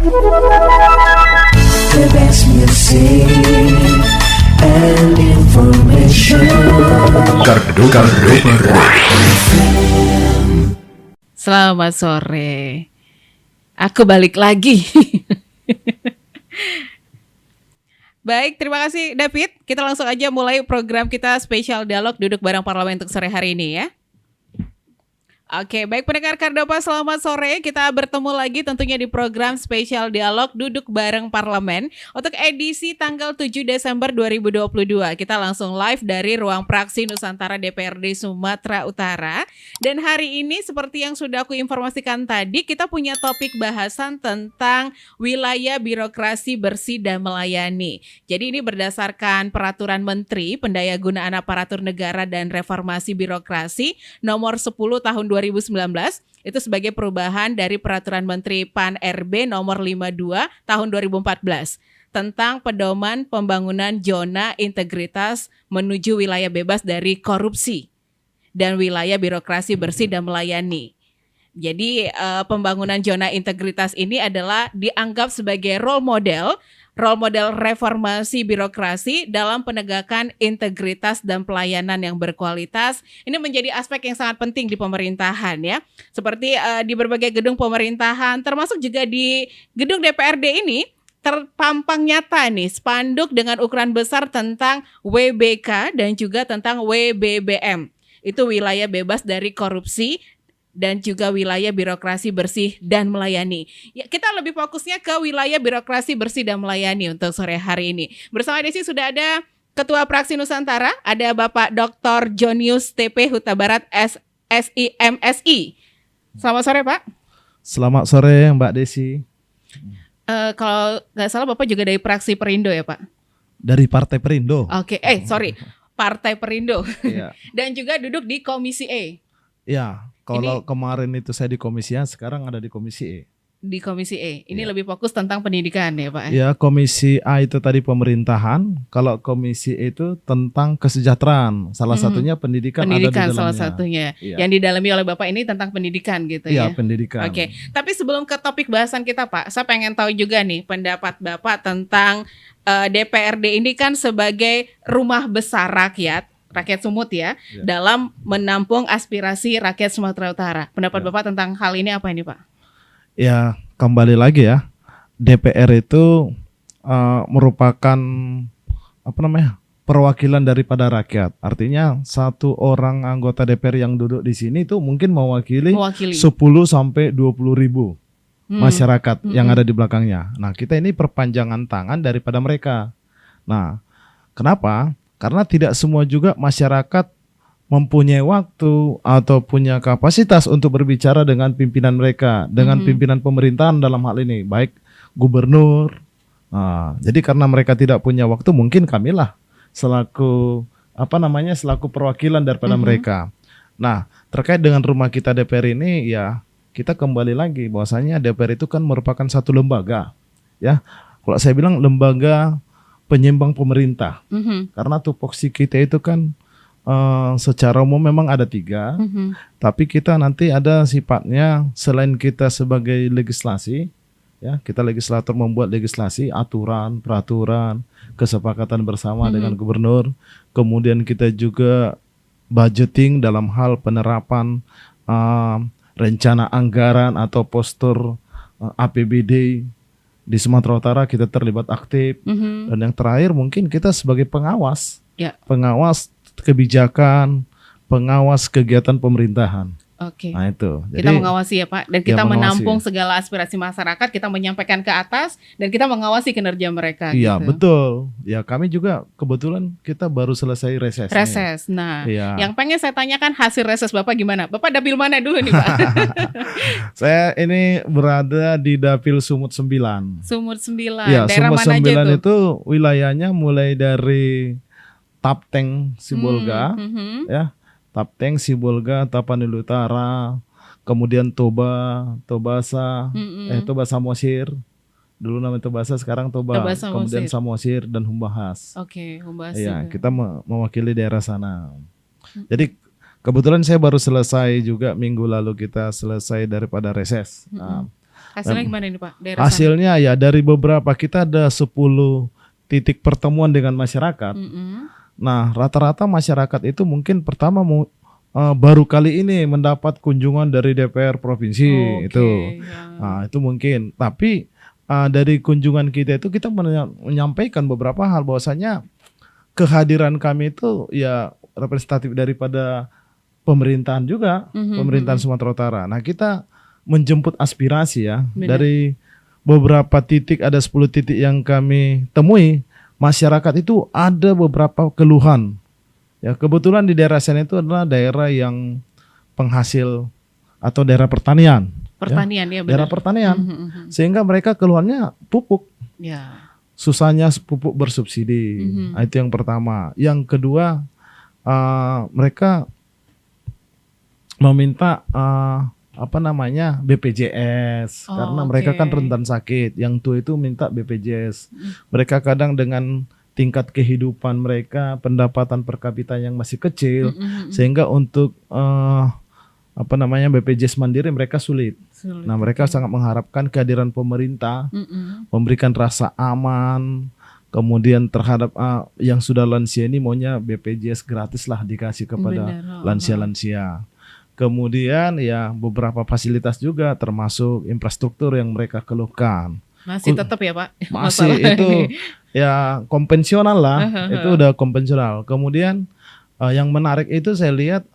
The best music and information. Selamat sore. Aku balik lagi. Baik, terima kasih David. Kita langsung aja mulai program kita spesial dialog duduk bareng parlemen untuk sore hari ini ya. Oke, baik pendengar Kardopa, selamat sore. Kita bertemu lagi tentunya di program spesial dialog duduk bareng parlemen untuk edisi tanggal 7 Desember 2022. Kita langsung live dari ruang praksi Nusantara DPRD Sumatera Utara. Dan hari ini seperti yang sudah aku informasikan tadi, kita punya topik bahasan tentang wilayah birokrasi bersih dan melayani. Jadi ini berdasarkan Peraturan Menteri Pendayagunaan Aparatur Negara dan Reformasi Birokrasi nomor 10 tahun 2019 itu sebagai perubahan dari Peraturan Menteri PAN-RB nomor 52 tahun 2014 tentang pedoman pembangunan zona integritas menuju wilayah bebas dari korupsi dan wilayah birokrasi bersih dan melayani. Jadi pembangunan zona integritas ini adalah dianggap sebagai role model reformasi birokrasi dalam penegakan integritas dan pelayanan yang berkualitas. Ini menjadi aspek yang sangat penting di pemerintahan ya. Seperti di berbagai gedung pemerintahan, termasuk juga di gedung DPRD ini, terpampang nyata nih spanduk dengan ukuran besar tentang WBK dan juga tentang WBBM. Itu wilayah bebas dari korupsi dan juga wilayah birokrasi bersih dan melayani. Ya, kita lebih fokusnya ke wilayah birokrasi bersih dan melayani untuk sore hari ini. Bersama Desi sudah ada Ketua Praksi Nusantara, ada Bapak Dr. Jonius TP Huta Barat SIMSI. Selamat sore Pak. Selamat sore Mbak Desi. Kalau nggak salah Bapak juga dari Praksi Perindo ya Pak? Dari Partai Perindo. Oke, Partai Perindo. Iya. Dan juga duduk di Komisi E. Ya. Kalau kemarin itu saya di Komisi A, sekarang ada di Komisi E. Di Komisi E, ini lebih fokus tentang pendidikan ya Pak? Ya, Komisi A itu tadi pemerintahan, kalau Komisi E itu tentang kesejahteraan. Salah satunya pendidikan ada di dalamnya. Salah satunya, yang didalami oleh Bapak ini tentang pendidikan gitu ya? Iya, pendidikan. Oke, tapi sebelum ke topik bahasan kita Pak, saya pengen tahu juga nih pendapat Bapak tentang DPRD ini kan sebagai rumah besar rakyat Sumut ya, dalam menampung aspirasi rakyat Sumatera Utara. Pendapat Bapak tentang hal ini apa ini Pak? Ya, kembali lagi ya, DPR itu merupakan perwakilan daripada rakyat. Artinya satu orang anggota DPR yang duduk di sini itu mungkin mewakili 10 sampai 20 ribu masyarakat yang ada di belakangnya. Nah, kita ini perpanjangan tangan daripada mereka. Nah, kenapa? Karena tidak semua juga masyarakat mempunyai waktu atau punya kapasitas untuk berbicara dengan pimpinan mereka, dengan pimpinan pemerintahan dalam hal ini, baik gubernur. Nah, jadi karena mereka tidak punya waktu, mungkin kamilah selaku perwakilan daripada mereka. Nah, terkait dengan rumah kita DPR ini, ya kita kembali lagi bahwasanya DPR itu kan merupakan satu lembaga, ya. Kalau saya bilang lembaga penyeimbang pemerintah, karena tupoksi kita itu kan secara umum memang ada 3, tapi kita nanti ada sifatnya selain kita sebagai legislasi, ya kita legislator membuat legislasi, aturan, peraturan, kesepakatan bersama dengan gubernur, kemudian kita juga budgeting dalam hal penerapan rencana anggaran atau postur APBD. Di Sumatera Utara kita terlibat aktif, dan yang terakhir mungkin kita sebagai pengawas, pengawas kebijakan, pengawas kegiatan pemerintahan. Oke. Nah itu. Kita Jadi, mengawasi ya Pak, dan kita menampung segala aspirasi masyarakat, kita menyampaikan ke atas, dan kita mengawasi kinerja mereka. Iya gitu. betul. Ya kami juga kebetulan kita baru selesai reses. Reses. Nah, yang pengen saya tanyakan hasil reses Bapak gimana? Bapak dapil mana dulu nih Pak? Saya ini berada di Dapil Sumut 9. Sumut 9. Ya, Daerah Sumut mana 9 aja itu wilayahnya mulai dari Tapteng, Sibolga, ya. Tapteng, Sibolga, Tapanuli Utara, kemudian Toba, Tobasa, Toba Samosir. Dulu namanya Tobasa, sekarang Toba, kemudian Samosir dan Humbahas. Oke, Humbahas. Ya, kita mewakili daerah sana. Jadi kebetulan saya baru selesai juga minggu lalu kita selesai daripada reses. Nah, Hasilnya gimana ini Pak? Daerah hasilnya ya dari beberapa, kita ada 10 titik pertemuan dengan masyarakat. Nah, rata-rata masyarakat itu mungkin pertama baru kali ini mendapat kunjungan dari DPR provinsi itu. Nah, itu mungkin. Tapi dari kunjungan kita itu kita menyampaikan beberapa hal, bahwasanya kehadiran kami itu ya representatif daripada pemerintahan juga, pemerintahan Sumatera Utara. Nah, kita menjemput aspirasi ya. Dari beberapa titik, ada 10 titik yang kami temui, masyarakat itu ada beberapa keluhan. Ya, kebetulan di daerah sana itu adalah daerah yang penghasil atau daerah pertanian. Pertanian ya, benar. Daerah pertanian. Sehingga mereka keluhannya pupuk. Ya. Susahnya pupuk bersubsidi. Nah, itu yang pertama. Yang kedua, mereka meminta BPJS, karena mereka kan rentan sakit. Yang tua itu minta BPJS. Mereka kadang dengan tingkat kehidupan mereka, pendapatan per kapita yang masih kecil, sehingga untuk BPJS mandiri mereka sulit. Nah, mereka sangat mengharapkan kehadiran pemerintah, memberikan rasa aman. Kemudian terhadap yang sudah lansia ini maunya BPJS gratis lah dikasih kepada lansia-lansia. Kemudian ya beberapa fasilitas juga, termasuk infrastruktur yang mereka keluhkan. Masih tetap ya Pak? Masih itu ya konvensional lah, itu udah konvensional. Kemudian yang menarik itu saya lihat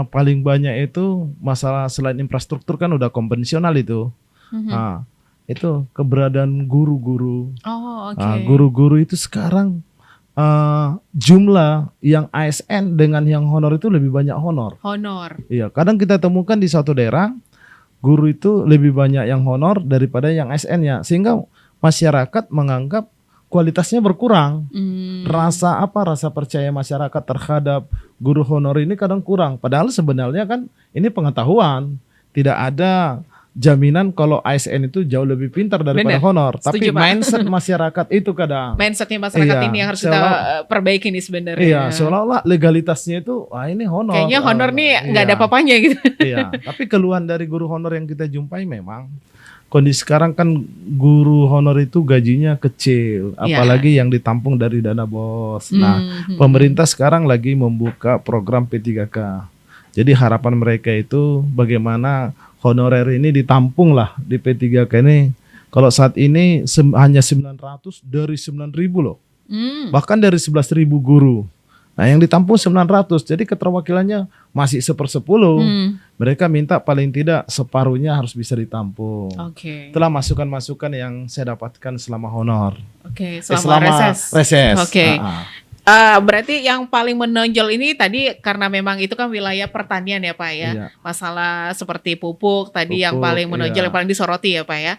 paling banyak itu masalah selain infrastruktur kan udah konvensional itu. Itu keberadaan guru-guru. Guru-guru itu sekarang jumlah yang ASN dengan yang honor itu lebih banyak honor. Iya, kadang kita temukan di suatu daerah guru itu lebih banyak yang honor daripada yang ASN-nya, sehingga masyarakat menganggap kualitasnya berkurang. Rasa percaya masyarakat terhadap guru honor ini kadang kurang. Padahal sebenarnya kan ini pengetahuan, tidak ada jaminan kalau ASN itu jauh lebih pintar daripada honor. Tapi mindset masyarakat itu kadang. Mindsetnya masyarakat ini yang harus kita perbaiki nih sebenarnya. Iya, seolah-olah legalitasnya itu ini honor. Kayaknya honor nih nggak ada apa-apanya gitu. Iya, tapi keluhan dari guru honor yang kita jumpai memang kondisi sekarang kan guru honor itu gajinya kecil, apalagi yang ditampung dari dana BOS. Nah, pemerintah sekarang lagi membuka program P3K. Jadi harapan mereka itu bagaimana honorer ini ditampung lah di P3K ini. Kalau saat ini hanya 900 dari 9.000 loh. Bahkan dari 11.000 guru. Nah, yang ditampung 900. Jadi keterwakilannya masih 1/10. Mereka minta paling tidak separuhnya harus bisa ditampung. Itulah masukan-masukan yang saya dapatkan selama honor. Selama reses. Berarti yang paling menonjol ini tadi karena memang itu kan wilayah pertanian ya Pak ya. Masalah seperti pupuk tadi yang paling menonjol, yang paling disoroti ya Pak ya.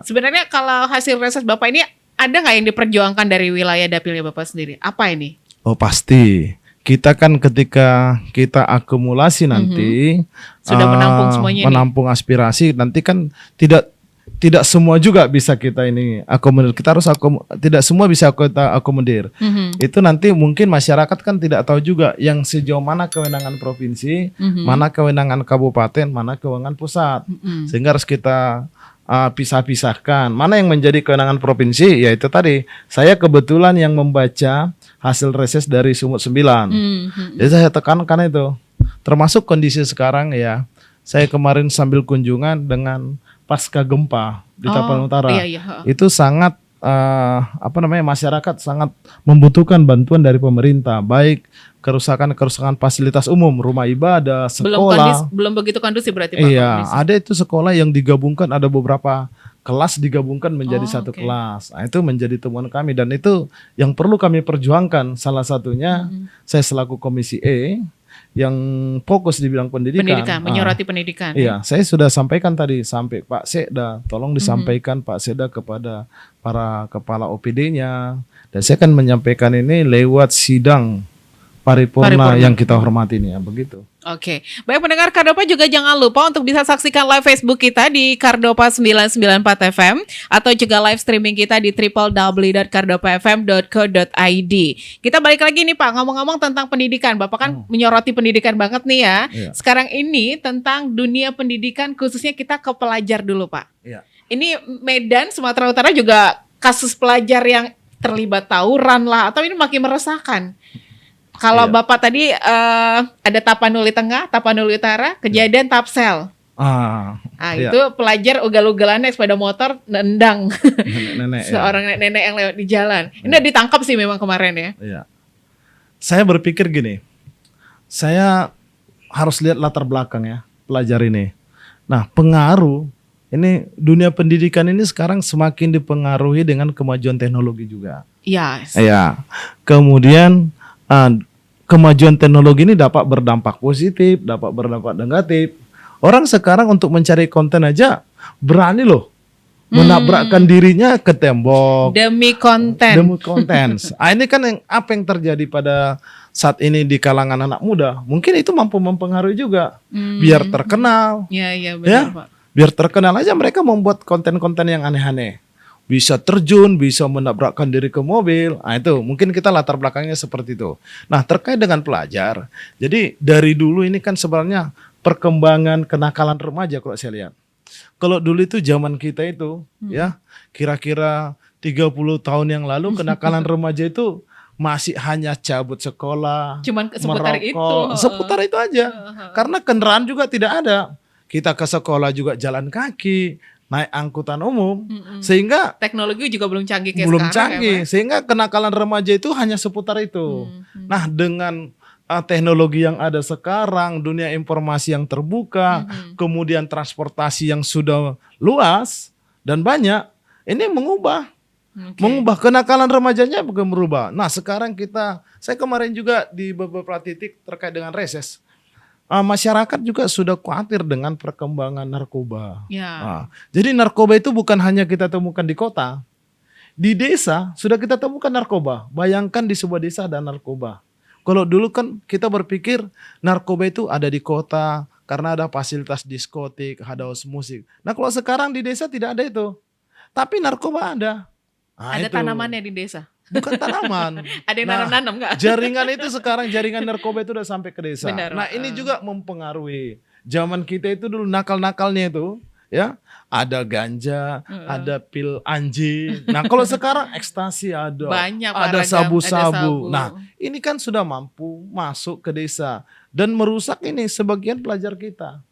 Sebenarnya kalau hasil reses Bapak ini ada nggak yang diperjuangkan dari wilayah dapilnya Bapak sendiri? Apa ini? Oh pasti. Kita kan ketika kita akumulasi nanti sudah menampung semuanya, menampung aspirasi, nanti kan tidak semua juga bisa kita ini akomodir. Kita harus tidak semua bisa kita akomodir. Itu nanti mungkin masyarakat kan tidak tahu juga yang sejauh mana kewenangan provinsi, mana kewenangan kabupaten, mana kewenangan pusat. Sehingga harus kita pisah-pisahkan. Mana yang menjadi kewenangan provinsi? Ya itu tadi. Saya kebetulan yang membaca hasil reses dari Sumut 9. Jadi saya tekankan itu. Termasuk kondisi sekarang ya. Saya kemarin sambil kunjungan dengan pasca gempa di Tapanuli Utara. Itu sangat masyarakat sangat membutuhkan bantuan dari pemerintah, baik kerusakan fasilitas umum, rumah ibadah, sekolah. Belum begitu kondusif berarti Pak. Iya, ada itu sekolah yang digabungkan, ada beberapa kelas digabungkan menjadi satu kelas. Nah, itu menjadi temuan kami dan itu yang perlu kami perjuangkan. Salah satunya saya selaku Komisi E yang fokus di bidang pendidikan. Menyoroti pendidikan. Iya, saya sudah sampaikan tadi sampai Pak Sekda, tolong disampaikan Pak Sekda kepada para kepala OPD-nya. Dan saya akan menyampaikan ini lewat sidang paripurna yang kita hormati ini ya, begitu. Oke, baik pendengar Kardopa juga jangan lupa untuk bisa saksikan live Facebook kita di Kardopa 994 FM atau juga live streaming kita di www.kardopafm.co.id. Kita balik lagi nih Pak, ngomong-ngomong tentang pendidikan. Bapak kan menyoroti pendidikan banget nih ya. Iya. Sekarang ini tentang dunia pendidikan, khususnya kita ke pelajar dulu Pak. Iya. Ini Medan, Sumatera Utara juga kasus pelajar yang terlibat tawuran lah, atau ini makin meresahkan. Kalau Iya. Bapak tadi ada Tapanuli Tengah, Tapanuli Utara, kejadian Tapsel. Iya. Itu pelajar ugal-ugalannya sepeda motor nendang Nenek-nenek. seorang nenek yang lewat di jalan. Ini udah ditangkap sih memang kemarin ya. Iya. Saya berpikir gini, saya harus lihat latar belakang ya pelajar ini. Nah, pengaruh ini dunia pendidikan ini sekarang semakin dipengaruhi dengan kemajuan teknologi juga. Yes. Iya. Kemudian kemajuan teknologi ini dapat berdampak positif, dapat berdampak negatif. Orang sekarang untuk mencari konten aja berani loh menabrakkan dirinya ke tembok Demi konten. demi konten. Ini kan apa yang terjadi pada saat ini di kalangan anak muda. Mungkin itu mampu mempengaruhi juga. Biar terkenal, Iya ya, benar Pak. biar terkenal aja mereka membuat konten-konten yang aneh-aneh. Bisa terjun, bisa menabrakkan diri ke mobil. Itu mungkin kita latar belakangnya seperti itu. Nah, terkait dengan pelajar. Jadi dari dulu ini kan sebenarnya perkembangan kenakalan remaja kalau saya lihat. Kalau dulu itu zaman kita itu ya kira-kira 30 tahun yang lalu kenakalan remaja itu masih hanya cabut sekolah, Cuman seputar itu. seputar itu aja. Karena kendaraan juga tidak ada. Kita ke sekolah juga jalan kaki, naik angkutan umum, sehingga Teknologi juga belum canggih kayak belum sekarang canggih, ya, Pak. sehingga kenakalan remaja itu hanya seputar itu. Nah, dengan teknologi yang ada sekarang, dunia informasi yang terbuka, kemudian transportasi yang sudah luas dan banyak, ini mengubah kenakalan remajanya bukan berubah. Nah, sekarang saya kemarin juga di beberapa titik terkait dengan reses. Masyarakat juga sudah khawatir dengan perkembangan narkoba. Ya. Jadi narkoba itu bukan hanya kita temukan di kota, di desa sudah kita temukan narkoba. Bayangkan di sebuah desa ada narkoba. Kalau dulu kan kita berpikir narkoba itu ada di kota karena ada fasilitas diskotik, ada house musik. Nah, kalau sekarang di desa tidak ada itu, tapi narkoba ada. Ada Itu. tanamannya di desa. Bukan tanaman. Ada yang nanam-nanam nggak? Jaringan itu sekarang jaringan narkoba itu udah sampai ke desa. Benar, Nah, ini juga mempengaruhi. Zaman kita itu dulu nakal-nakalnya itu, ya, ada ganja, ada pil anjing. Nah, kalau sekarang ekstasi ada. Banyak, ada ada sabu-sabu. sabu. Nah, ini kan sudah mampu masuk ke desa dan merusak ini sebagian pelajar kita.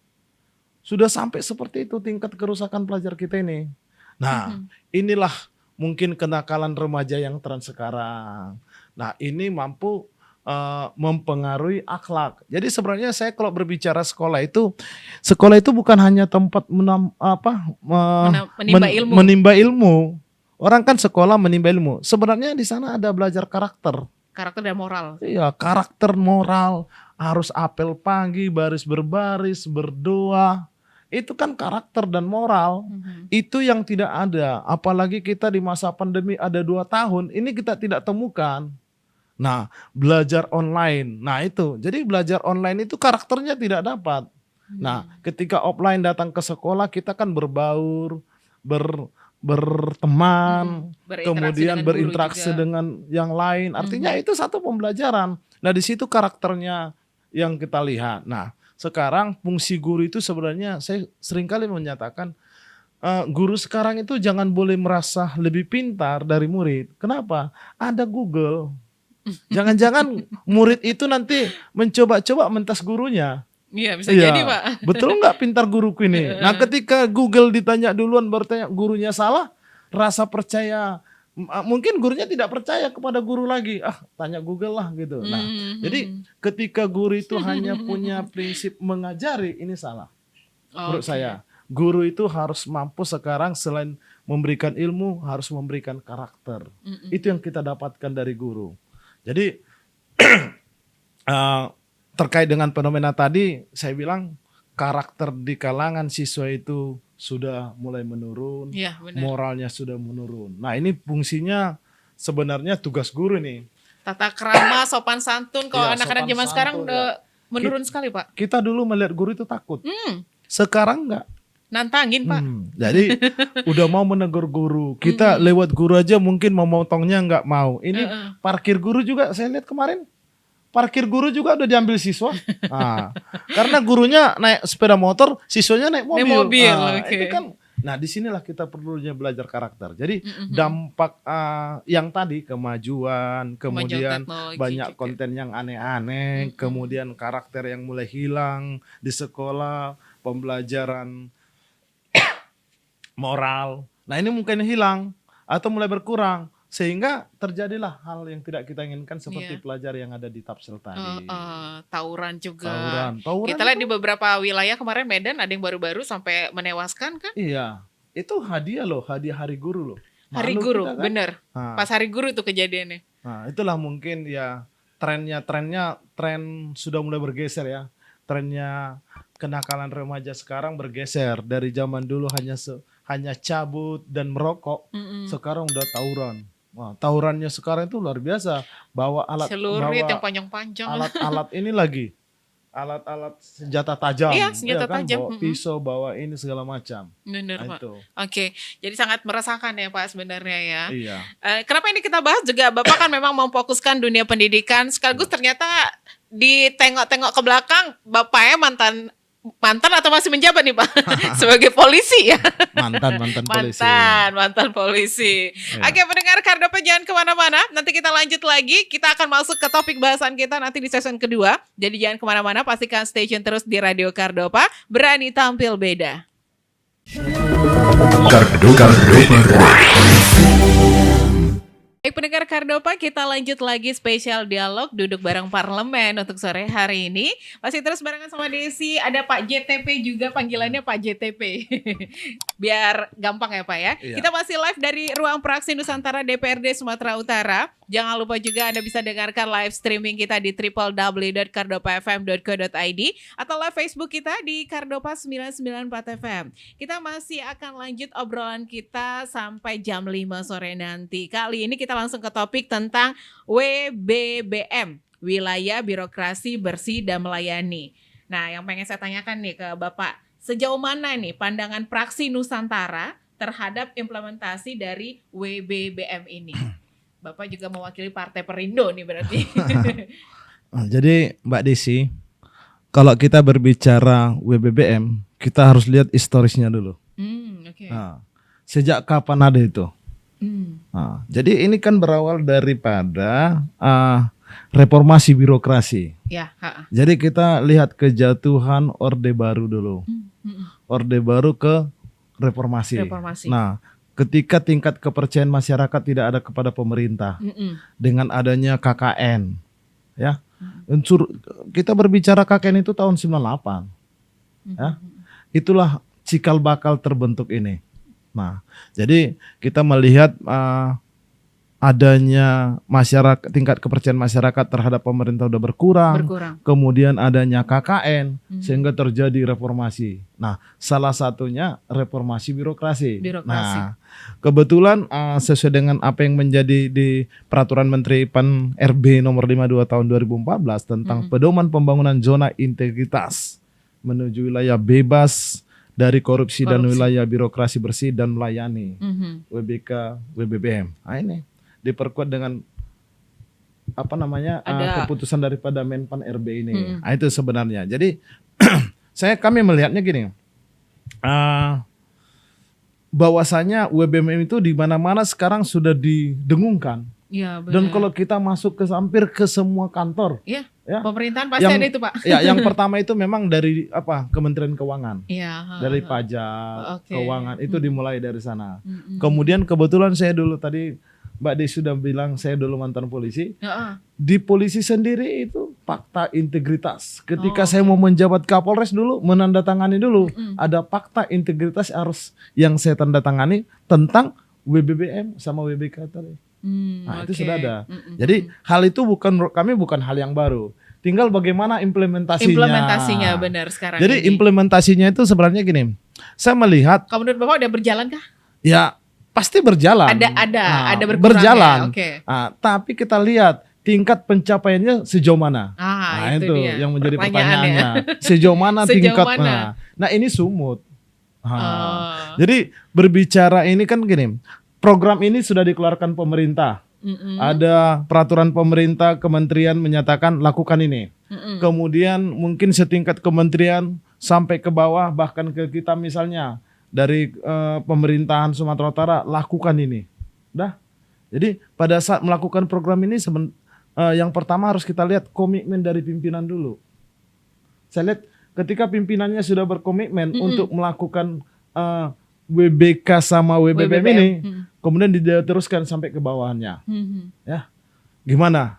Sudah sampai seperti itu tingkat kerusakan pelajar kita ini. Nah, inilah mungkin kenakalan remaja yang tren sekarang. Nah, ini mampu mempengaruhi akhlak. Jadi sebenarnya saya kalau berbicara sekolah itu bukan hanya tempat menimba ilmu. Orang kan sekolah menimba ilmu. Sebenarnya di sana ada belajar karakter. Karakter dan moral. Iya, karakter moral. Harus apel pagi, baris berbaris, berdoa. Itu kan karakter dan moral. Itu yang tidak ada. Apalagi kita di masa pandemi ada 2 tahun. Ini kita tidak temukan. Nah, belajar online. Nah, itu. Jadi belajar online itu karakternya tidak dapat. Nah, ketika offline datang ke sekolah, kita kan berbaur, berteman, kemudian berinteraksi dengan yang lain. Artinya itu satu pembelajaran. Nah, di situ karakternya yang kita lihat. Nah, sekarang fungsi guru itu sebenarnya saya seringkali menyatakan guru sekarang itu jangan boleh merasa lebih pintar dari murid. Kenapa? Ada Google. Jangan-jangan murid itu nanti mencoba-coba mentas gurunya. Iya, bisa jadi, Pak. Betul nggak pintar guruku ini? Nah, ketika Google ditanya duluan bertanya gurunya salah, rasa percaya mungkin gurunya tidak percaya kepada guru lagi. Tanya Google lah gitu. Nah, jadi ketika guru itu hanya punya prinsip mengajari, ini salah. Menurut saya, guru itu harus mampu sekarang selain memberikan ilmu, harus memberikan karakter. Itu yang kita dapatkan dari guru. Jadi terkait dengan fenomena tadi, saya bilang karakter di kalangan siswa itu sudah mulai menurun, ya, moralnya sudah menurun. Nah, ini fungsinya sebenarnya tugas guru nih. Tata krama, sopan santun. Kalau anak-anak zaman sekarang udah menurun sekali Pak. Kita dulu melihat guru itu takut. Sekarang enggak. Nantangin Pak. Jadi udah mau menegur guru. Kita lewat guru aja mungkin mau motongnya enggak mau. Ini parkir guru juga saya lihat kemarin. Parkir guru juga udah diambil siswa. Karena gurunya naik sepeda motor, siswanya naik mobil. Itu kan. Nah, disinilah kita perlunya belajar karakter. Jadi dampak yang tadi kemajuan, kemudian banyak konten yang aneh-aneh, kemudian karakter yang mulai hilang di sekolah, pembelajaran moral. Nah, ini mungkin hilang atau mulai berkurang. Sehingga terjadilah hal yang tidak kita inginkan seperti pelajar yang ada di Tapsel tadi. Tawuran juga. Tawuran kita lihat di beberapa wilayah kemarin Medan ada yang baru-baru sampai menewaskan kan? Iya, itu hadiah Hari Guru loh. Hari Guru, kan? Bener. Pas Hari Guru itu kejadiannya. Nah, itulah mungkin ya tren sudah mulai bergeser ya. Trennya kenakalan remaja sekarang bergeser dari zaman dulu hanya cabut dan merokok, sekarang udah tawuran. Wah, tawurannya sekarang itu luar biasa. Bawa celurit yang panjang-panjang. Alat ini lagi. Alat senjata tajam. Iya, senjata tajam. Bawa pisau, bawa ini segala macam. Benar, Pak. Oke. Jadi sangat meresahkan ya Pak sebenarnya ya. Iya. Kenapa ini kita bahas juga Bapak kan memang memfokuskan dunia pendidikan. Sekaligus ternyata ditengok-tengok ke belakang Bapaknya mantan atau masih menjabat nih Pak sebagai polisi ya. Mantan polisi. Mantan polisi. Ya. Oke, pendengar Kardopa jangan kemana-mana. Nanti kita lanjut lagi. Kita akan masuk ke topik bahasan kita nanti di season kedua. Jadi jangan kemana-mana. Pastikan stay tune terus di Radio Kardopa. Berani tampil beda. Kardopa. Baik pendengar Kardopa, kita lanjut lagi spesial dialog duduk bareng parlemen untuk sore hari ini. Masih terus barengan sama Desi, ada Pak JTP juga, panggilannya Pak JTP. Biar gampang ya Pak ya. Iya. Kita masih live dari Ruang Praksi Nusantara DPRD Sumatera Utara. Jangan lupa juga Anda bisa dengarkan live streaming kita di www.kardopafm.co.id atau live Facebook kita di Kardopa 994 FM. Kita masih akan lanjut obrolan kita sampai jam 5 sore nanti. Kali ini kita langsung ke topik tentang WBBM, Wilayah Birokrasi Bersih dan Melayani. Nah, yang pengen saya tanyakan nih ke Bapak, sejauh mana nih pandangan Praksi Nusantara terhadap implementasi dari WBBM ini? Bapak juga mewakili Partai Perindo nih berarti. Jadi Mbak Desi, kalau kita berbicara WBBM, kita harus lihat historisnya dulu. Okay. Nah, sejak kapan ada itu? Nah, jadi ini kan berawal daripada reformasi birokrasi. Ya. Jadi kita lihat kejatuhan Orde Baru dulu. Orde Baru ke reformasi. Nah, ketika tingkat kepercayaan masyarakat tidak ada kepada pemerintah, dengan adanya KKN, ya, unsur kita berbicara KKN itu tahun 98, ya, itulah cikal bakal terbentuk ini. Nah, jadi kita melihat adanya masyarakat, tingkat kepercayaan masyarakat terhadap pemerintah udah berkurang. Kemudian adanya KKN sehingga terjadi reformasi. Nah, salah satunya reformasi birokrasi. Nah, kebetulan sesuai dengan apa yang menjadi di Peraturan Menteri PAN RB nomor 52 tahun 2014 tentang pedoman pembangunan zona integritas menuju wilayah bebas dari korupsi dan wilayah birokrasi bersih dan melayani, WBK WBBM. Nah, ini diperkuat dengan keputusan daripada Menpan RB ini. Nah, itu sebenarnya. Jadi kami melihatnya gini, bahwasanya WBBM itu di mana-mana sekarang sudah didengungkan. Ya, dan kalau kita masuk hampir ke semua kantor, ya, pemerintahan pasti ada itu Pak. Ya, yang pertama itu memang dari Kementerian Keuangan, dari pajak, keuangan itu dimulai dari sana. Kemudian kebetulan saya dulu tadi Mbak Desi sudah bilang saya dulu mantan polisi. Di polisi sendiri itu fakta integritas. Ketika saya mau menjabat Kapolres dulu, menandatangani dulu ada fakta integritas harus yang saya tandatangani tentang WBBM sama WBK tadi. Itu sudah ada. Jadi hal itu kami bukan hal yang baru. Tinggal bagaimana implementasinya. Implementasinya benar sekarang. Jadi implementasinya itu sebenarnya gini. Saya melihat. Kalau menurut Bapak udah berjalan kah? Ya pasti berjalan. Ada berkurang berjalan. Ya? Okay. Tapi kita lihat tingkat pencapaiannya sejauh mana? Nah itu dia. Yang menjadi pertanyaannya. Sejauh mana tingkatnya? Nah ini sumut. Jadi berbicara ini kan gini, program ini sudah dikeluarkan pemerintah. Ada peraturan pemerintah, kementerian menyatakan lakukan ini. Kemudian mungkin setingkat kementerian sampai ke bawah, bahkan ke kita misalnya dari pemerintahan Sumatera Utara lakukan ini. Jadi pada saat melakukan program ini yang pertama harus kita lihat komitmen dari pimpinan dulu. Saya lihat ketika pimpinannya sudah berkomitmen untuk melakukan WBK sama WBBM ini, kemudian diteruskan sampai ke bawahannya. Ya, gimana?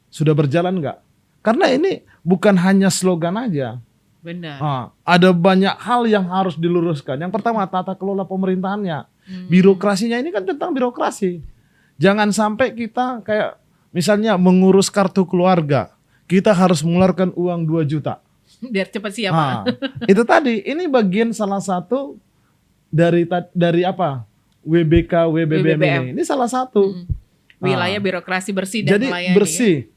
Sudah berjalan nggak? Karena ini bukan hanya slogan aja. Benar. Ada banyak hal yang harus diluruskan. Yang pertama tata kelola pemerintahannya, birokrasinya ini kan tentang birokrasi. Jangan sampai kita kayak misalnya mengurus kartu keluarga, kita harus mengeluarkan uang 2 juta. Biar cepat siap. Itu tadi, ini bagian salah satu dari apa? WBK, WBBM ini salah satu. Wilayah birokrasi bersih dan jadi bersih.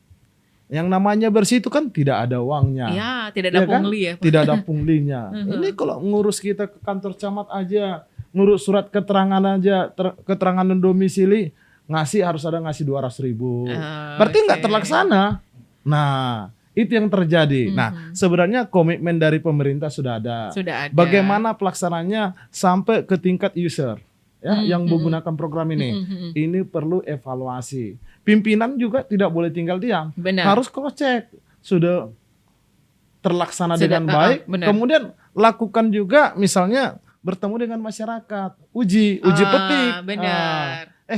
Yang namanya bersih itu kan tidak ada uangnya. Ya, tidak ada pungli ya. Tidak ada punglinya. Ini kalau ngurus kita ke kantor camat aja, ngurus surat keterangan aja, keterangan domisili, harus ada ngasih 200.000. Berarti nggak terlaksana. Nah, itu yang terjadi. Nah, sebenarnya komitmen dari pemerintah sudah ada. Bagaimana pelaksananya sampai ke tingkat user yang menggunakan program ini. Ini perlu evaluasi. Pimpinan juga tidak boleh tinggal diam. Harus cross check. Sudah terlaksana dengan baik. Kemudian lakukan juga misalnya bertemu dengan masyarakat. Uji petik.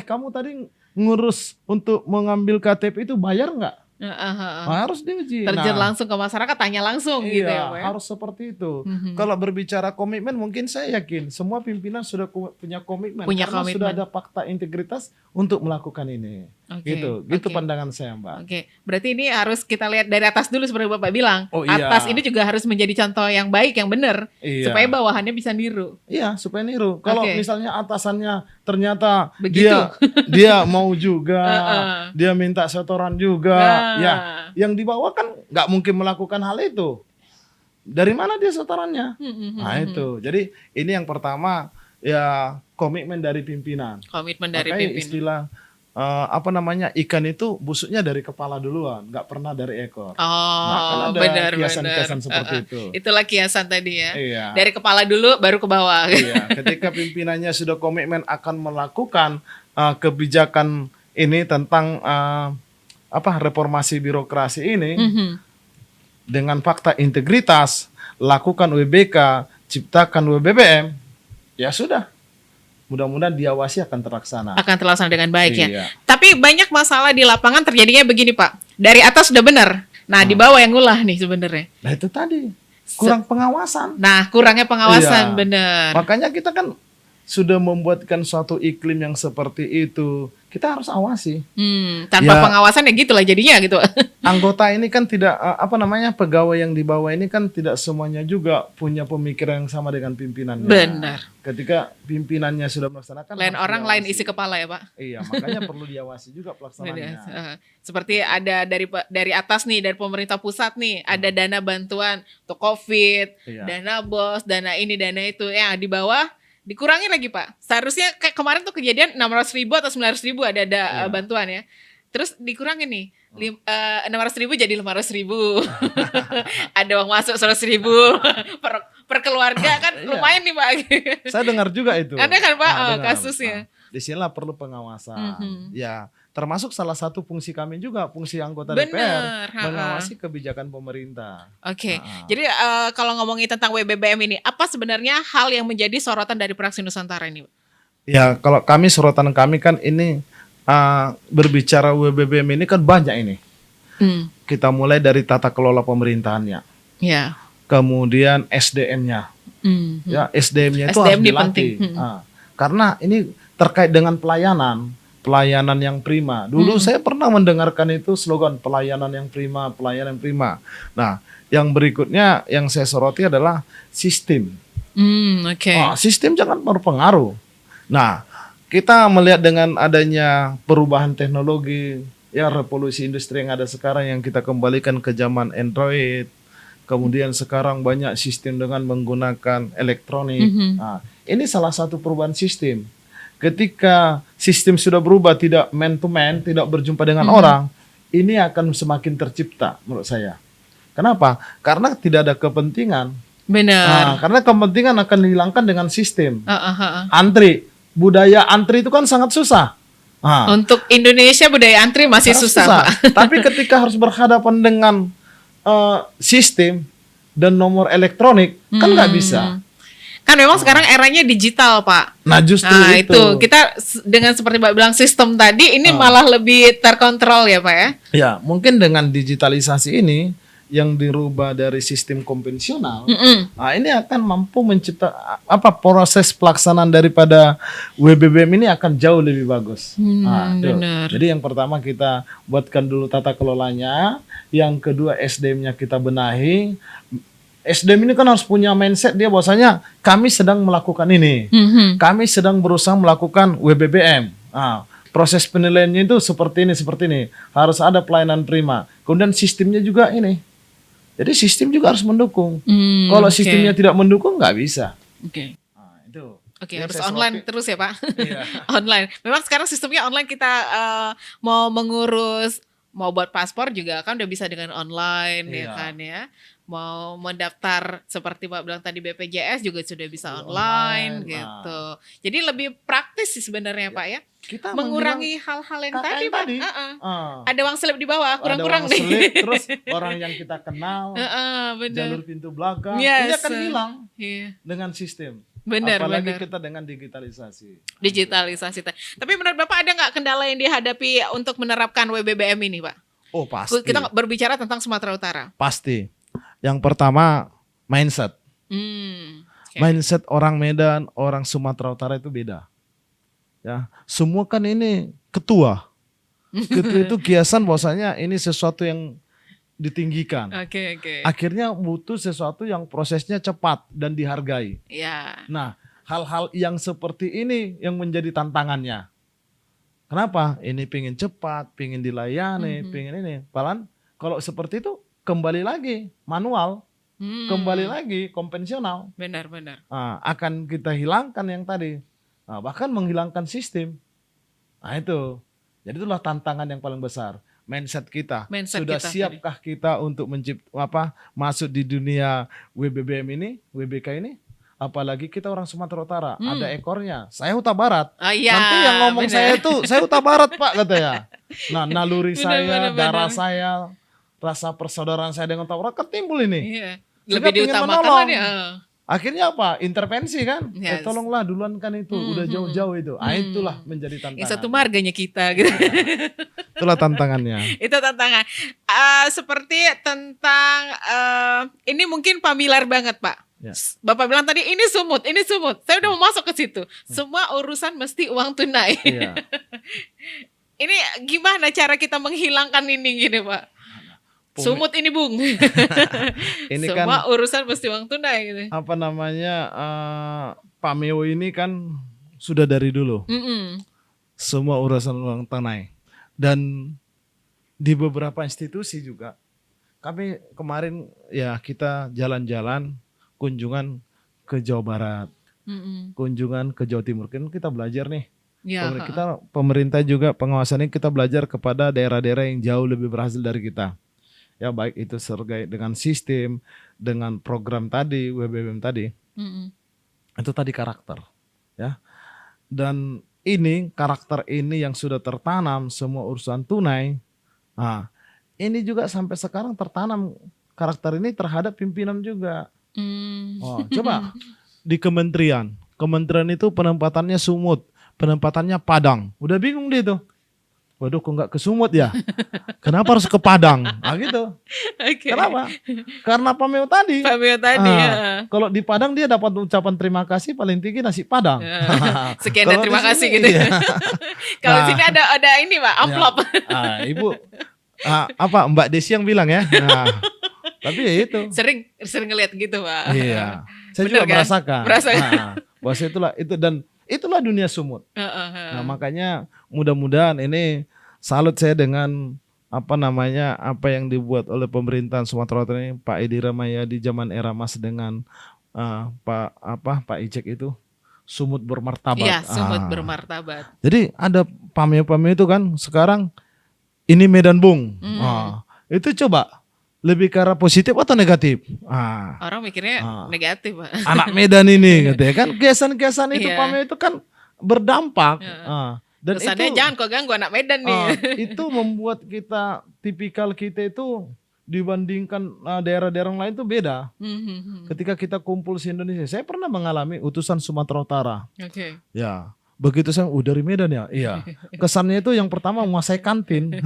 Kamu tadi ngurus untuk mengambil KTP itu bayar nggak? Harus diuji. Terjun langsung ke masyarakat, tanya langsung gitu ya, Pak. Harus seperti itu. Kalau berbicara komitmen, mungkin saya yakin semua pimpinan sudah punya komitmen. Karena sudah ada fakta integritas untuk melakukan ini. Gitu pandangan saya, Mbak. Berarti ini harus kita lihat dari atas dulu seperti Bapak bilang. Atas ini juga harus menjadi contoh yang baik, yang benar, supaya bawahannya bisa niru. Iya, supaya niru. Kalau misalnya atasannya ternyata dia mau juga, dia minta setoran juga. Yang di bawah kan nggak mungkin melakukan hal itu. Dari mana dia setorannya? Nah itu. Jadi ini yang pertama ya komitmen dari pimpinan. Makanya istilah ikan itu busuknya dari kepala duluan, nggak pernah dari ekor. Kan ada kiasan-kiasan seperti itu. Itulah kiasan tadi ya. Dari kepala dulu baru ke bawah. Ketika pimpinannya sudah komitmen akan melakukan kebijakan ini tentang reformasi birokrasi ini dengan fakta integritas, lakukan WBK, ciptakan WBBM, ya sudah. Mudah-mudahan diawasi akan terlaksana. Akan terlaksana dengan baik ya. Tapi banyak masalah di lapangan terjadinya begini, Pak. Dari atas sudah benar. Nah, di bawah yang ngulah nih sebenarnya. Nah, itu tadi. Kurang pengawasan. Nah, kurangnya pengawasan, benar. Makanya kita kan sudah membuatkan suatu iklim yang seperti itu. Kita harus awasi. Tanpa pengawasan ya gitulah jadinya gitu. Anggota ini kan tidak pegawai yang di bawah ini kan tidak semuanya juga punya pemikiran yang sama dengan pimpinannya. Benar. Ketika pimpinannya sudah melaksanakan, lain orang lain isi kepala ya, Pak. Iya, makanya perlu diawasi juga pelaksanaannya. Seperti ada dari atas nih, dari pemerintah pusat nih, ada dana bantuan untuk COVID, dana BOS, dana ini, dana itu. Yang di bawah dikurangi lagi, Pak. Seharusnya kayak kemarin tuh kejadian 600.000 atau 900.000 ada bantuan ya. Terus dikurangi nih 600.000 jadi 500.000. Ada uang masuk 100.000 per keluarga kan lumayan nih, Pak. Saya dengar juga itu. Ada kan, Pak, kasusnya. Disinilah perlu pengawasan. Ya, termasuk salah satu fungsi kami juga, fungsi anggota DPR mengawasi kebijakan pemerintah. Jadi kalau ngomongin tentang WBBM ini, apa sebenarnya hal yang menjadi sorotan dari Praksi Nusantara ini, Pak? Ya, kalau sorotan kami kan ini berbicara WBBM ini kan banyak ini. Kita mulai dari tata kelola pemerintahannya. Kemudian SDM-nya. Ya, SDM-nya itu harus dilatih. Karena ini terkait dengan pelayanan yang prima. Dulu saya pernah mendengarkan itu slogan pelayanan yang prima. Nah, yang berikutnya yang saya soroti adalah sistem. Sistem jangan berpengaruh. Nah, kita melihat dengan adanya perubahan teknologi, ya revolusi industri yang ada sekarang yang kita kembalikan ke zaman Android. Kemudian sekarang banyak sistem dengan menggunakan elektronik. Nah, ini salah satu perubahan sistem. Ketika sistem sudah berubah, tidak man to man, tidak berjumpa dengan orang, ini akan semakin tercipta menurut saya. Kenapa? Karena tidak ada kepentingan. Benar. Nah, karena kepentingan akan dihilangkan dengan sistem. Antri, budaya antri itu kan sangat susah. Nah, untuk Indonesia budaya antri masih susah. Pak. Tapi ketika harus berhadapan dengan sistem dan nomor elektronik, kan nggak bisa. Kan memang sekarang eranya digital, Pak. Nah, justru itu. Kita dengan seperti Pak bilang sistem tadi, ini malah lebih terkontrol ya, Pak ya? Ya, mungkin dengan digitalisasi ini, yang dirubah dari sistem konvensional, nah ini akan mampu mencipta proses pelaksanaan daripada WBBM ini akan jauh lebih bagus. Benar. Jadi yang pertama kita buatkan dulu tata kelolanya, yang kedua SDM-nya kita benahi. SDM ini kan harus punya mindset dia bahwasanya kami sedang melakukan ini, kami sedang berusaha melakukan WBBM. Proses penilaiannya itu seperti ini, harus ada pelayanan prima. Kemudian sistemnya juga ini. Jadi sistem juga harus mendukung. Kalau sistemnya tidak mendukung, nggak bisa. Nah, itu. Harus online terus ya Pak. Iya. Online. Memang sekarang sistemnya online, kita mau mengurus, mau buat paspor juga kan udah bisa dengan online, ya kan ya. Mau mendaftar seperti Pak bilang tadi BPJS juga sudah bisa online gitu. Jadi lebih praktis sih sebenarnya Pak ya. Kita mengurangi hal-hal yang tadi Pak. Ada uang selip di bawah, kurang-kurang nih. Selip, terus orang yang kita kenal, jalur pintu belakang, ini akan hilang dengan sistem. Benar. Apalagi kita dengan digitalisasi. Tapi menurut Bapak ada nggak kendala yang dihadapi untuk menerapkan WBBM ini Pak? Oh pasti. Kita berbicara tentang Sumatera Utara. Pasti. Yang pertama mindset. Mindset orang Medan, orang Sumatera Utara itu beda. Ya, semua kan ini ketua. Ketua itu kiasan bahwasanya ini sesuatu yang ditinggikan. Akhirnya butuh sesuatu yang prosesnya cepat dan dihargai. Nah, hal-hal yang seperti ini yang menjadi tantangannya. Kenapa? Ini pengen cepat, pengen dilayani, pengen ini. Padahal kalau seperti itu kembali lagi manual, kembali lagi konvensional. Benar. Akan kita hilangkan yang tadi. Bahkan menghilangkan sistem. Nah itu. Jadi itulah tantangan yang paling besar. Mindset kita. Sudah siapkah kita untuk masuk di dunia WBBM ini, WBK ini? Apalagi kita orang Sumatera Utara, ada ekornya. Saya Huta Barat. Nanti yang ngomong saya itu, saya Huta Barat Pak katanya. Nah, naluri saya, darah saya, rasa persaudaraan saya dengan Huta Barat kan timbul ini. Lebih diutamakan ya. Akhirnya apa? Intervensi kan? Tolonglah duluan kan itu, udah jauh-jauh itu. Itulah menjadi tantangan. Yang satu marganya kita gitu. Itulah tantangannya. Itu tantangan. Seperti tentang ini mungkin familiar banget Pak. Bapak bilang tadi ini sumut. Saya udah mau masuk ke situ. Semua urusan mesti uang tunai. Ini gimana cara kita menghilangkan ini gini Pak? Sumut ini Bung. Ini semua kan urusan mesti uang tunai gitu. Pameo ini kan sudah dari dulu. Semua urusan uang tunai. Dan di beberapa institusi juga. Kami kemarin ya kita jalan-jalan kunjungan ke Jawa Barat. Kunjungan ke Jawa Timur. Kan kita belajar nih. Pemerintah juga pengawasannya kita belajar kepada daerah-daerah yang jauh lebih berhasil dari kita. Ya baik itu terkait dengan sistem, dengan program tadi, WBBM tadi, itu tadi karakter, ya. Dan ini karakter ini yang sudah tertanam semua urusan tunai. Nah, ini juga sampai sekarang tertanam karakter ini terhadap pimpinan juga. Coba di kementerian itu penempatannya sumut, penempatannya Padang, udah bingung dia tuh. Waduh, kok nggak ke Sumut ya? Kenapa harus ke Padang? Gitu. Kenapa? Karena Pameo tadi. Ya. Kalau di Padang dia dapat ucapan terima kasih paling tinggi nasi Padang. Sekian dan terima kasih gitu. Iya. Kalau di sini ada ini Pak, amplop. Ibu, Mbak Desi yang bilang ya. Tapi ya itu. Sering ngeliat gitu Pak. Iya. Saya bener, juga kan? merasakan. Bahwa itulah dunia sumut. Nah makanya mudah-mudahan ini salut saya dengan apa yang dibuat oleh pemerintahan Sumatera Utara ini, Pak Edi Rahmayadi zaman era Mas dengan Pak Ijek itu sumut bermartabat. Iya, sumut bermartabat. Jadi ada pameo-pameo itu kan sekarang ini Medan Bung. Itu coba lebih ke arah positif atau negatif? Orang mikirnya negatif, Pak. Anak Medan ini gitu ya kan. Kesan-kesan itu pameo itu kan berdampak. Dan kesannya itu, jangan kok ganggu anak Medan nih. Itu membuat kita, tipikal kita itu dibandingkan daerah-daerah lain itu beda. Ketika kita kumpul se Indonesia, saya pernah mengalami utusan Sumatera Utara. Ya, begitu saya dari Medan ya, iya. Kesannya itu yang pertama menguasai kantin,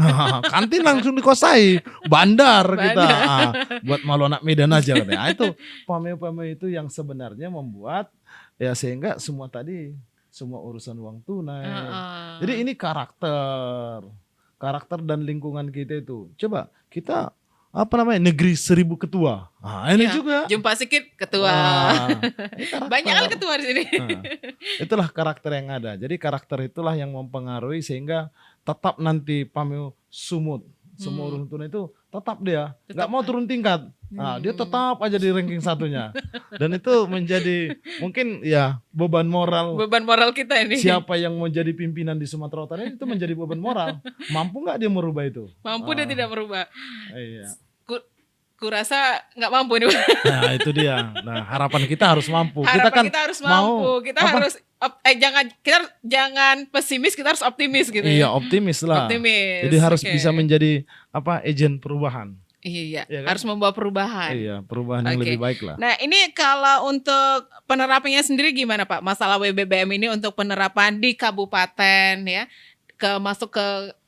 kantin langsung dikuasai, bandar kita, buat malu anak Medan aja katanya. Itu pameo-pameo itu yang sebenarnya membuat ya sehingga semua urusan uang tunai. Jadi ini karakter dan lingkungan kita itu. Coba kita negeri 1000 ketua. Ini juga. Jumpa sedikit ketua. Banyak kali ketua di sini. Itulah karakter yang ada. Jadi karakter itulah yang mempengaruhi sehingga tetap nanti pameo sumut. Semua urusan tunai itu tetap dia nggak mau turun tingkat. Dia tetap aja di ranking satunya. Dan itu menjadi mungkin ya beban moral kita ini. Siapa yang mau jadi pimpinan di Sumatera Utara itu menjadi beban moral. Mampu nggak dia merubah itu? Mampu dia tidak merubah. Iya. Kurasa nggak mampu nih. Nah itu dia. Nah harapan kita harus mampu. Kita harus mampu. Kita harus jangan pesimis, kita harus optimis gitu. Iya optimis lah. Jadi harus bisa menjadi agen perubahan. Iya kan? Harus membawa perubahan. Iya, perubahan yang lebih baik lah. Nah, ini kalau untuk penerapannya sendiri gimana, Pak? Masalah WBBM ini untuk penerapan di kabupaten ya, masuk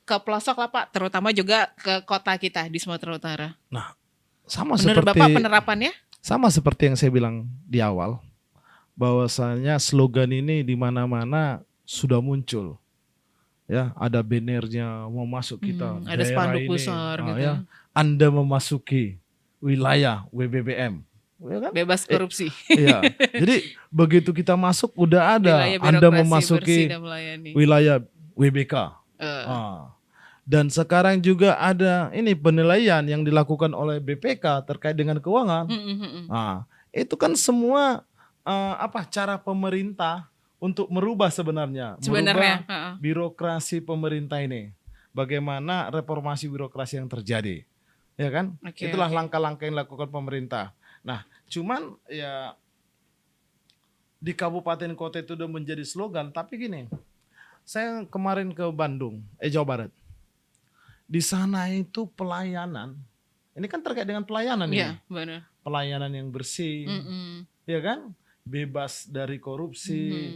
ke pelosok lah, Pak, terutama juga ke kota kita di Sumatera Utara. Nah, sama menurut seperti Bapak penerapannya? Sama seperti yang saya bilang di awal, bahwasanya slogan ini di mana-mana sudah muncul. Ya, ada bannernya mau masuk kita. Ada spanduk besar gitu. Ya, Anda memasuki wilayah WBBM. Ya kan? Bebas korupsi. Iya. Jadi begitu kita masuk udah ada Anda memasuki wilayah WBK. Dan sekarang juga ada ini penilaian yang dilakukan oleh BPK terkait dengan keuangan. Itu kan semua cara pemerintah untuk merubah sebenarnya birokrasi pemerintah ini. Bagaimana reformasi birokrasi yang terjadi. Ya kan? Itulah langkah-langkah yang dilakukan pemerintah. Nah, cuman ya di kabupaten kota itu udah menjadi slogan, tapi gini. Saya kemarin ke Bandung, Jawa Barat. Di sana itu pelayanan. Ini kan terkait dengan pelayanan ya. Benar. Pelayanan yang bersih. Ya kan? Bebas dari korupsi.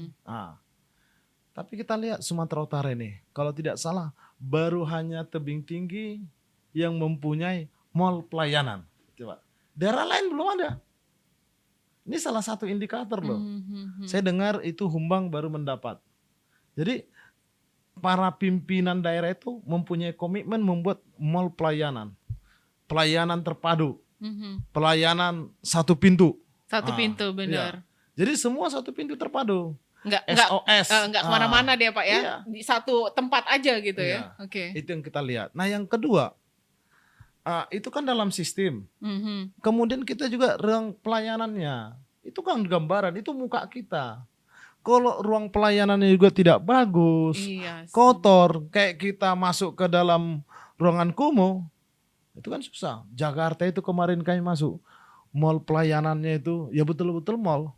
Tapi kita lihat Sumatera Utara ini, kalau tidak salah baru hanya Tebing Tinggi yang mempunyai mall pelayanan. Coba. Daerah lain belum ada. Ini salah satu indikator loh. Saya dengar itu Humbang baru mendapat. Jadi para pimpinan daerah itu mempunyai komitmen membuat mall pelayanan. Pelayanan terpadu. Pelayanan satu pintu. Satu pintu benar. Iya. Jadi semua satu pintu terpadu. Enggak kemana-mana dia Pak ya. Iya. Di satu tempat aja gitu ya. Itu yang kita lihat. Nah yang kedua, itu kan dalam sistem. Kemudian kita juga ruang pelayanannya. Itu kan gambaran, itu muka kita. Kalau ruang pelayanannya juga tidak bagus, kotor, kayak kita masuk ke dalam ruangan kumuh, itu kan susah. Jakarta itu kemarin kami masuk, mall pelayanannya itu ya betul-betul mall.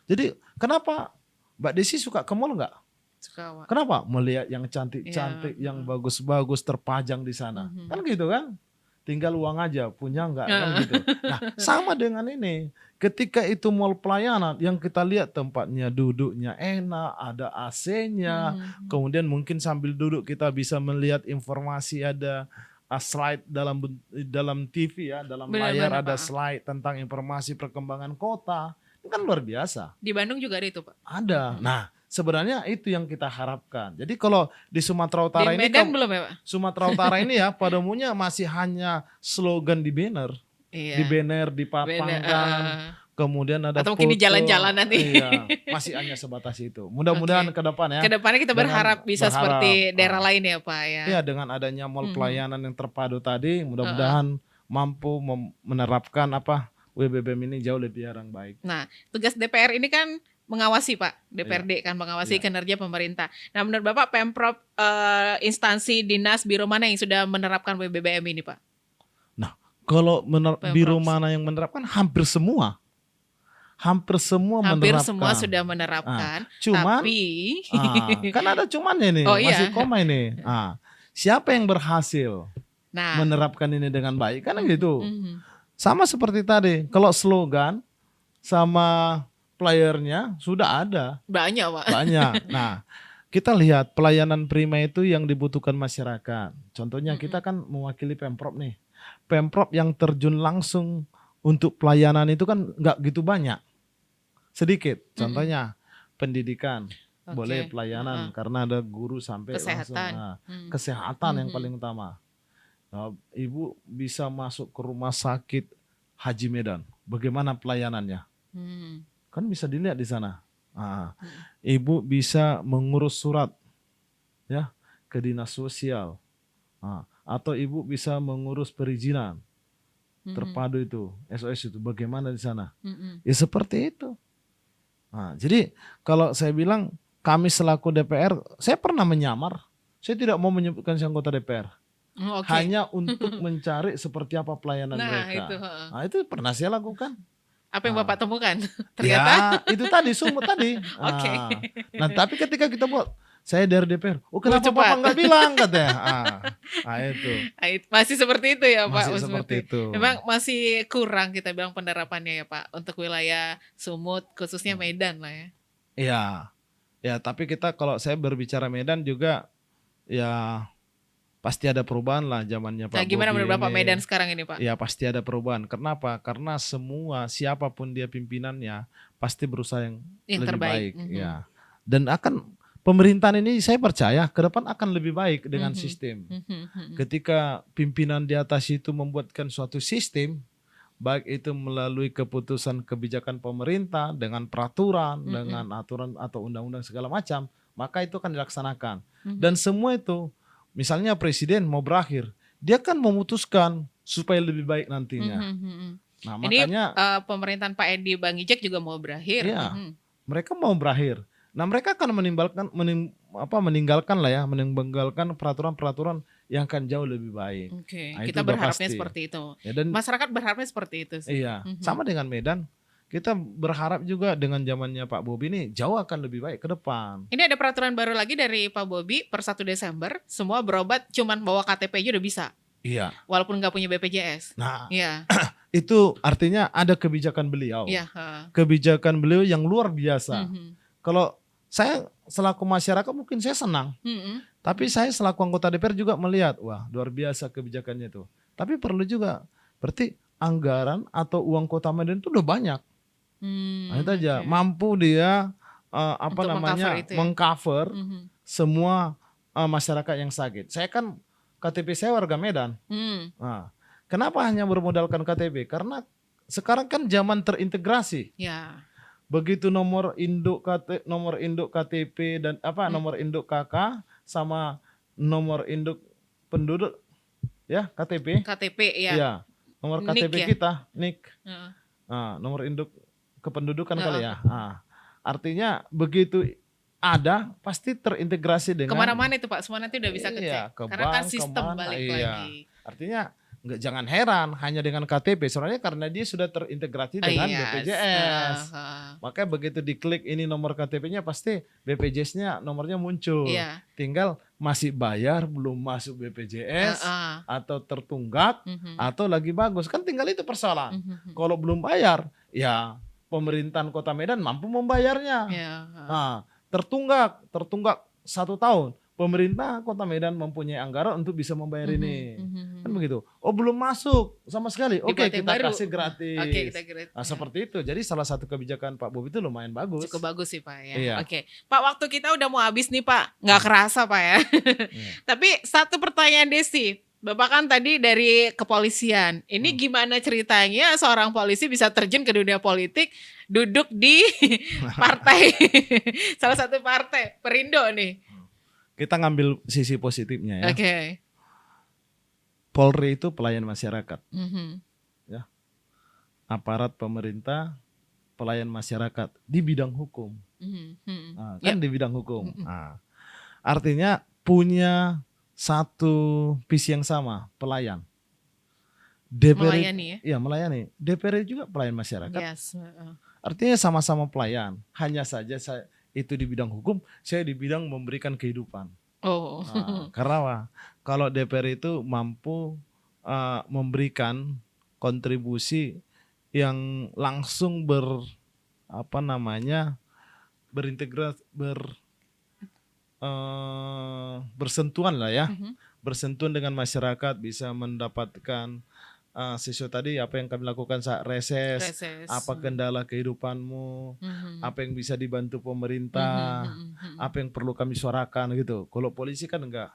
Jadi kenapa Mbak Desi suka ke mall nggak? Suka. Kenapa? Melihat yang cantik-cantik, yang bagus-bagus terpajang di sana. Kan gitu kan? Tinggal uang aja, punya nggak kan gitu. Nah sama dengan ini. Ketika itu mall pelayanan, yang kita lihat tempatnya duduknya enak, ada AC-nya. Kemudian mungkin sambil duduk kita bisa melihat informasi, ada slide dalam TV ya, dalam layar ada slide tentang informasi perkembangan kota. Itu kan luar biasa. Di Bandung juga ada itu Pak? Ada. Nah sebenarnya itu yang kita harapkan. Jadi kalau di Sumatera Utara di Medan belum ya Pak? Sumatera Utara ini ya pada umumnya masih hanya slogan di banner. Di banner dipapangkan. kemudian ada atau mungkin di foto. jalan-jalan nanti. Iya, masih hanya sebatas itu. Mudah-mudahan ke depan ya. Kedepannya kita berharap bisa seperti daerah lain ya Pak ya. Iya, dengan adanya mall pelayanan yang terpadu tadi, mudah-mudahan mampu menerapkan WBBM ini jauh lebih yang baik. Nah, tugas DPR ini kan mengawasi Pak, DPRD kan mengawasi kinerja pemerintah. Nah, menurut Bapak Pemprov, instansi dinas biro mana yang sudah menerapkan WBBM ini Pak? Nah, kalau biro mana yang menerapkan hampir semua Hampir menerapkan. semua sudah menerapkan. Cuman, tapi kan ada cumannya nih, masih koma ini. Siapa yang berhasil menerapkan ini dengan baik? Kan gitu. Sama seperti tadi, kalau slogan sama playernya sudah ada. Banyak Pak. Banyak. Nah, kita lihat pelayanan prima itu yang dibutuhkan masyarakat. Contohnya kita kan mewakili Pemprov nih. Pemprov yang terjun langsung untuk pelayanan itu kan nggak gitu banyak. Sedikit. Contohnya pendidikan. Boleh pelayanan karena ada guru sampai kesehatan. Langsung. Kesehatan yang paling utama. Nah, Ibu bisa masuk ke rumah sakit Haji Medan. Bagaimana pelayanannya? Kan bisa dilihat di sana. Ibu bisa mengurus surat ya ke dinas sosial. Atau ibu bisa mengurus perizinan. Terpadu itu, SOS itu bagaimana di sana? Ya seperti itu. Jadi kalau saya bilang kami selaku DPR, saya pernah menyamar. Saya tidak mau menyebutkan si anggota DPR. Hanya untuk mencari seperti apa pelayanan mereka. Itu pernah saya lakukan. Apa yang Bapak temukan? Ternyata ya itu tadi sumut tadi. Nah tapi ketika kita buat saya dari DPR, kenapa Bapak nggak bilang katanya? Itu. Masih seperti itu ya Pak. Masih seperti itu. Memang masih kurang kita bilang penerapannya ya Pak untuk wilayah Sumut khususnya Medan lah ya. Iya, ya tapi kita kalau saya berbicara Medan juga ya pasti ada perubahan lah zamannya Pak. Nah, gimana menurut Bapak ini. Medan sekarang ini Pak? Ya pasti ada perubahan. Kenapa? Karena semua siapapun dia pimpinannya pasti berusaha yang lebih terbaik. Baik. Ya. Dan pemerintahan ini saya percaya ke depan akan lebih baik dengan sistem. Ketika pimpinan di atas itu membuatkan suatu sistem, baik itu melalui keputusan kebijakan pemerintah dengan peraturan, dengan aturan atau undang-undang segala macam, maka itu akan dilaksanakan. Dan semua itu misalnya presiden mau berakhir, dia kan memutuskan supaya lebih baik nantinya. Nah, ini makanya pemerintahan Pak Edi Bang Ijek juga mau berakhir. Iya, mereka mau berakhir. Nah, mereka akan meninggalkan peraturan-peraturan yang akan jauh lebih baik. Nah, kita berharapnya seperti itu. Ya, dan masyarakat berharapnya seperti itu sih. Iya, sama dengan Medan. Kita berharap juga dengan zamannya Pak Bobi ini jauh akan lebih baik ke depan. Ini ada peraturan baru lagi dari Pak Bobi per 1 Desember, semua berobat cuman bawa KTP aja udah bisa. Iya. Walaupun nggak punya BPJS. Nah, iya. Itu artinya ada kebijakan beliau. Iya. Kebijakan beliau yang luar biasa. Kalau saya selaku masyarakat mungkin saya senang. Tapi saya selaku anggota DPR juga melihat, wah luar biasa kebijakannya itu. Tapi perlu juga, berarti anggaran atau uang kota Medan itu udah banyak. Nah, itu aja mampu dia mengcover semua masyarakat yang sakit. Saya kan KTP saya warga Medan. Nah, kenapa hanya bermodalkan KTP? Karena sekarang kan zaman terintegrasi. Ya. Begitu nomor induk KTP dan nomor induk KK sama nomor induk penduduk ya KTP. KTP ya. Ya. Nomor KTP ya? kita NIK. Nomor induk kependudukan kali ya. Artinya begitu ada pasti terintegrasi dengan kemana-mana itu Pak, semua nanti udah bisa ngecek. Karena kan sistem balik lagi. Artinya jangan heran hanya dengan KTP, soalnya karena dia sudah terintegrasi dengan BPJS. Makanya begitu diklik ini nomor KTP-nya pasti BPJS-nya nomornya muncul. Tinggal masih bayar, belum masuk BPJS atau tertunggak atau lagi bagus. Kan tinggal itu persoalan. Kalau belum bayar, ya pemerintahan Kota Medan mampu membayarnya. Tertunggak 1 tahun. Pemerintah Kota Medan mempunyai anggaran untuk bisa membayar ini. Kan begitu. Oh belum masuk sama sekali. Oke, kita kasih gratis. Nah, seperti itu. Jadi salah satu kebijakan Pak Bobi itu lumayan bagus. Cukup bagus sih Pak ya. Iya. Oke. Pak, waktu kita udah mau habis nih Pak. Nggak kerasa Pak ya. Tapi satu pertanyaan Desi. Bapak kan tadi dari kepolisian. Ini gimana ceritanya seorang polisi bisa terjun ke dunia politik, duduk di partai, salah satu partai, Perindo nih. Kita ngambil sisi positifnya ya. Oke. Polri itu pelayan masyarakat. Mhm. Ya. Aparat pemerintah, pelayan masyarakat di bidang hukum. Nah, kan di bidang hukum. Nah, artinya punya satu visi yang sama, pelayan. DPR Melayani ya? Iya, melayani. DPR juga pelayan masyarakat. Yes. Artinya sama-sama pelayan. Hanya saja saya itu di bidang hukum, saya di bidang memberikan kehidupan. Oh. Nah, karena apa? Kalau DPR itu mampu memberikan kontribusi yang langsung berintegrasi bersentuhan lah ya, bersentuhan dengan masyarakat, bisa mendapatkan sesuatu tadi apa yang kami lakukan saat reses, apa kendala kehidupanmu, apa yang bisa dibantu pemerintah, apa yang perlu kami suarakan gitu. Kalau polisi kan enggak,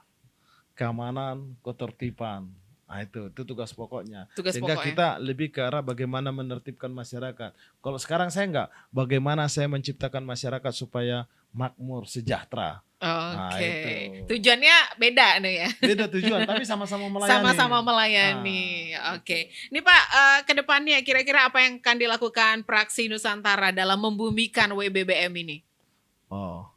keamanan, ketertiban. Nah itu tugas pokoknya. Sehingga kita lebih ke arah bagaimana menertibkan masyarakat. Kalau sekarang saya enggak, bagaimana saya menciptakan masyarakat supaya makmur, sejahtera. Oke. Tujuannya beda nih ya. Beda tujuan, tapi sama-sama melayani. Sama-sama melayani. Oke. Ini Pak, ke depannya kira-kira apa yang akan dilakukan Praksi Nusantara dalam membumikan WBBM ini? Oh.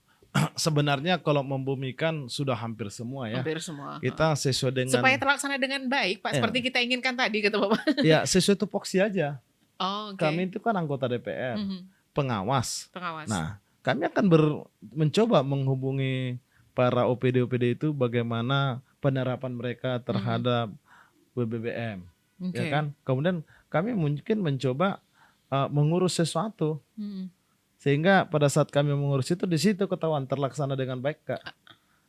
Sebenarnya kalau membumikan sudah hampir semua ya. Hampir semua. Kita sesuai dengan supaya terlaksana dengan baik, Pak, seperti kita inginkan tadi kata Bapak. Ya, sesuai tupoksi aja. Oh, okay. Kami itu kan anggota DPR, pengawas. Nah, kami akan mencoba menghubungi para OPD-OPD itu bagaimana penerapan mereka terhadap WBBM, ya kan? Kemudian kami mungkin mencoba mengurus sesuatu, sehingga pada saat kami mengurus itu di situ ketahuan terlaksana dengan baik, Kak.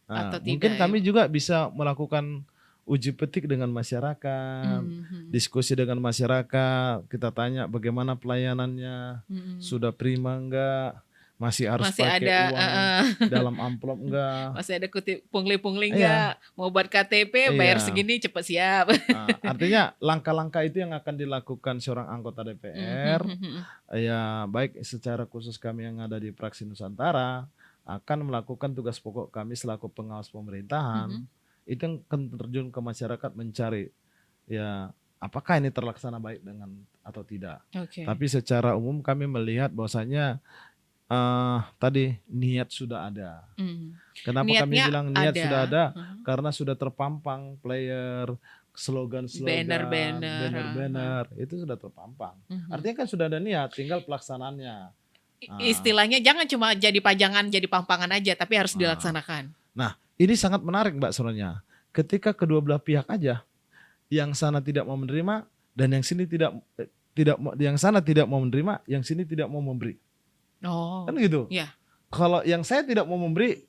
Nah, atau mungkin tidak, kami juga bisa melakukan uji petik dengan masyarakat, diskusi dengan masyarakat, kita tanya bagaimana pelayanannya, sudah prima enggak? Masih harus pakai uang dalam amplop enggak? Masih ada kutip pungli-pungli enggak? Mau buat KTP bayar segini cepat siap. Nah, artinya langkah-langkah itu yang akan dilakukan seorang anggota DPR. Ya baik secara khusus kami yang ada di Praksi Nusantara akan melakukan tugas pokok kami selaku pengawas pemerintahan. Itu yang akan terjun ke masyarakat mencari ya apakah ini terlaksana baik dengan atau tidak. Tapi secara umum kami melihat bahwasanya tadi niat sudah ada. Kenapa kami bilang niat sudah ada? Karena sudah terpampang player, slogan-slogan, banner-banner itu sudah terpampang. Artinya kan sudah ada niat, tinggal pelaksanaannya. Istilahnya jangan cuma jadi pajangan, jadi pampangan aja, tapi harus dilaksanakan. Nah, ini sangat menarik Mbak sebenarnya. Ketika kedua belah pihak aja, yang sana tidak mau menerima dan yang sini yang sana tidak mau menerima, yang sini tidak mau memberi. Kan gitu. Yeah. Kalau yang saya tidak mau memberi,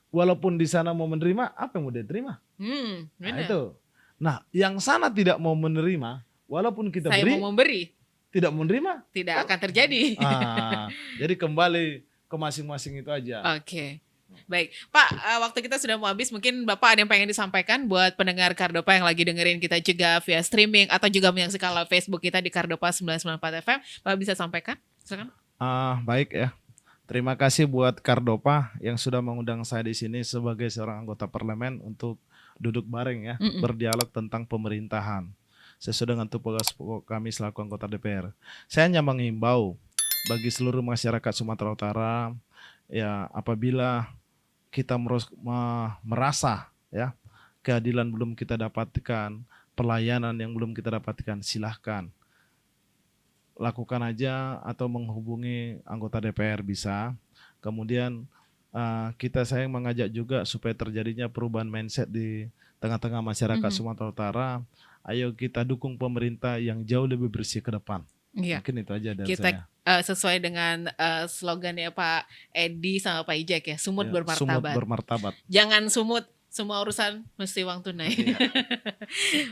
walaupun di sana mau menerima, apa yang mau dia terima? Nah itu. Nah, yang sana tidak mau menerima, walaupun kita saya mau memberi, tidak mau menerima, tidak akan terjadi. Jadi kembali ke masing-masing itu aja. Oke. Baik, Pak, waktu kita sudah mau habis. Mungkin Bapak ada yang pengen disampaikan buat pendengar Kardopa yang lagi dengerin kita juga via streaming atau juga menyaksikan live Facebook kita di Kardopa 994 FM. Bapak bisa sampaikan? Silakan. Baik ya. Terima kasih buat Kardopa yang sudah mengundang saya di sini sebagai seorang anggota parlemen untuk duduk bareng ya, berdialog tentang pemerintahan sesuai dengan tugas pokok kami selaku anggota DPR. Saya hanya mengimbau bagi seluruh masyarakat Sumatera Utara ya, apabila kita merasa ya keadilan belum kita dapatkan, pelayanan yang belum kita dapatkan, silahkan lakukan aja atau menghubungi anggota DPR bisa. Kemudian saya mengajak juga supaya terjadinya perubahan mindset di tengah-tengah masyarakat Sumatera Utara. Ayo kita dukung pemerintah yang jauh lebih bersih ke depan. Mungkin itu aja dari saya. Sesuai dengan slogannya Pak Edi sama Pak Ijek ya, sumut bermartabat. Sumut bermartabat. Jangan sumut, semua urusan mesti uang tunai.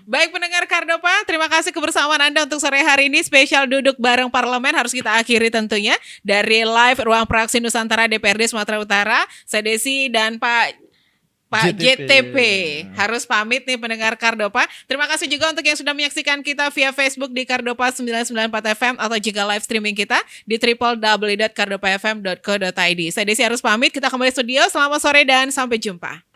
Baik pendengar Kardopa, terima kasih kebersamaan Anda untuk sore hari ini. Spesial duduk bareng parlemen harus kita akhiri tentunya. Dari live Ruang Praksi Nusantara DPRD Sumatera Utara, saya Desi dan Pak Pak JTP. Harus pamit nih pendengar Kardopa. Terima kasih juga untuk yang sudah menyaksikan kita via Facebook di Kardopa 994 FM atau juga live streaming kita di www.kardopafm.co.id. Saya Desi harus pamit, kita kembali studio. Selamat sore dan sampai jumpa.